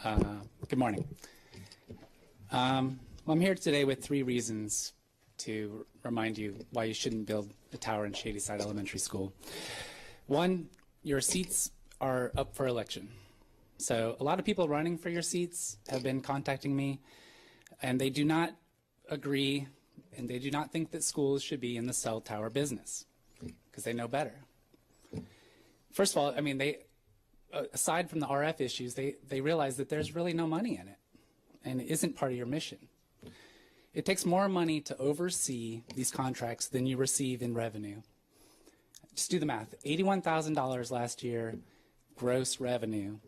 Good morning. Well, I'm here today with 3 reasons to remind you why you shouldn't build a tower in Shadyside Elementary School. 1, your seats are up for election. So a lot of people running for your seats have been contacting me, and they do not agree, and they do not think that schools should be in the cell tower business, because they know better. First of all, I mean, they, aside from the RF issues, they realize that there's really no money in it, and it isn't part of your mission. It takes more money to oversee these contracts than you receive in revenue. Just do the math. $81,000 last year, gross revenue.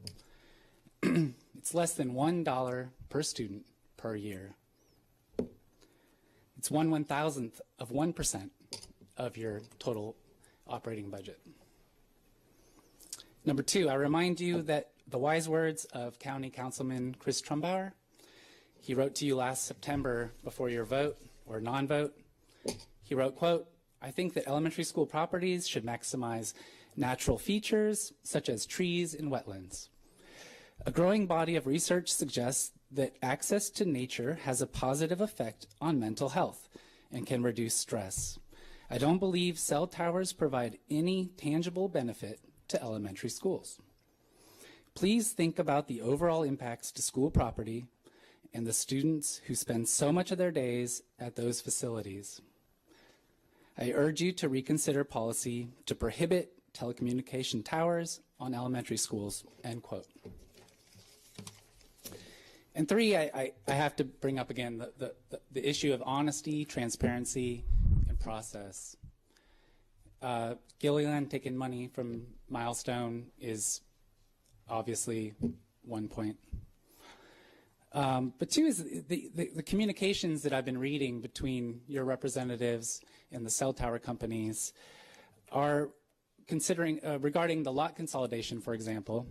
It's less than $1 per student per year. It's 1/1000th of 1% of your total operating budget. Number 2, I remind you that the wise words of County Councilman Chris Trumbauer. He wrote to you last September before your vote or non-vote. He wrote, quote, "I think that elementary school properties should maximize natural features such as trees and wetlands. A growing body of research suggests that access to nature has a positive effect on mental health and can reduce stress. I don't believe cell towers provide any tangible benefit to elementary schools. Please think about the overall impacts to school property and the students who spend so much of their days at those facilities. I urge you to reconsider policy to prohibit telecommunication towers on elementary schools," end quote. And 3, I have to bring up again the issue of honesty, transparency, and process. Gilliland taking money from Milestone is obviously 1 point. But 2 is the communications that I've been reading between your representatives and the cell tower companies are considering, regarding the lot consolidation, for example.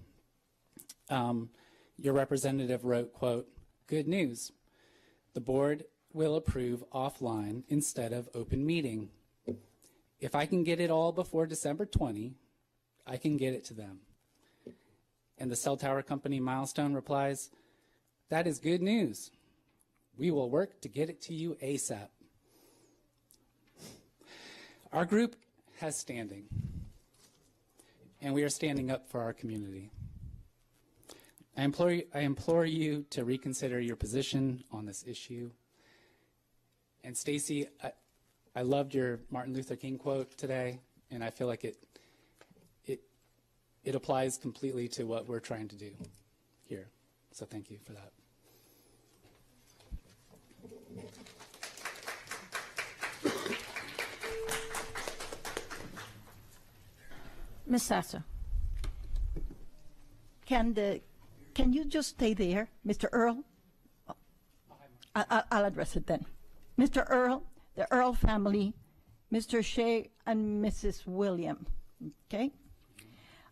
Your representative wrote, quote, "Good news. The board will approve offline instead of open meeting. If I can get it all before December 20, I can get it to them." And the cell tower company Milestone replies, "That is good news. We will work to get it to you ASAP." Our group has standing, and we are standing up for our community. I implore you to reconsider your position on this issue. And Stacy, I loved your Martin Luther King quote today, and I feel like it applies completely to what we're trying to do here. So thank you for that. Ms. Sasser, can you just stay there, Mr. Earl? I'll address it then. Mr. Earl, the Earl family, Mr. Shea and Mrs. William, okay?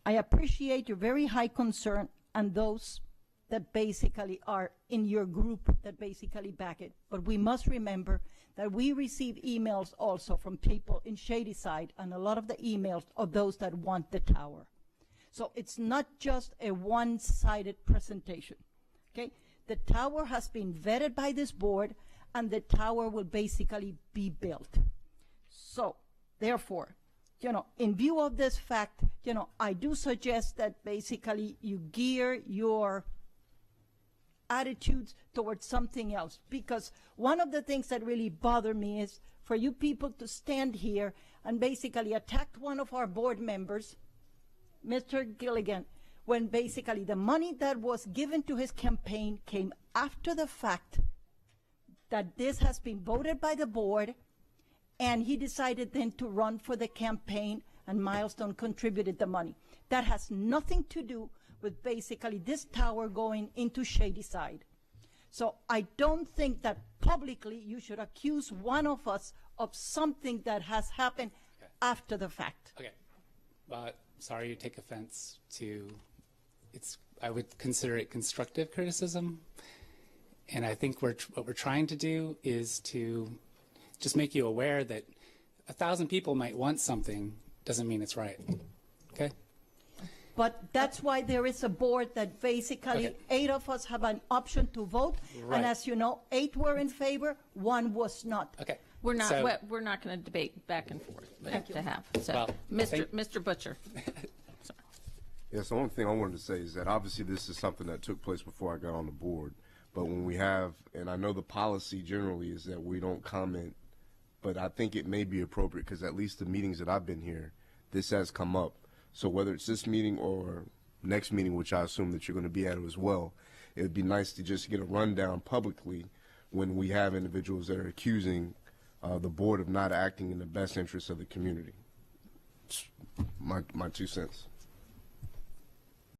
I appreciate your very high concern and those that basically are in your group that basically back it. But we must remember that we receive emails also from people in Shadyside, and a lot of the emails are those that want the tower. So it's not just a one-sided presentation, okay? The tower has been vetted by this board, and the tower will basically be built. So, therefore, in view of this fact, I do suggest that basically you gear your attitudes towards something else, because one of the things that really bother me is for you people to stand here and basically attack one of our board members, Mr. Gilligan, when basically the money that was given to his campaign came after the fact that this has been voted by the board, and he decided then to run for the campaign, and Milestone contributed the money. That has nothing to do with basically this tower going into Shadyside. So I don't think that publicly you should accuse one of us of something that has happened after the fact. Okay. Sorry you take offense to, I would consider it constructive criticism. And I think what we're trying to do is to just make you aware that 1,000 people might want something, doesn't mean it's right. Okay? But that's why there is a board that basically Okay. 8 of us have an option to vote. Right. And as you know, 8 were in favor, 1 was not. Okay. We're not, So- we're not going to debate back and forth Thank you. to have. So, Well, Mr. Butcher. Yes, the only thing I wanted to say is that obviously this is something that took place before I got on the board. But when we have, and I know the policy generally is that we don't comment, but I think it may be appropriate because at least the meetings that I've been here, this has come up. So whether it's this meeting or next meeting, which I assume that you're going to be at as well, it would be nice to just get a rundown publicly when we have individuals that are accusing the board of not acting in the best interest of the community. My 2 cents.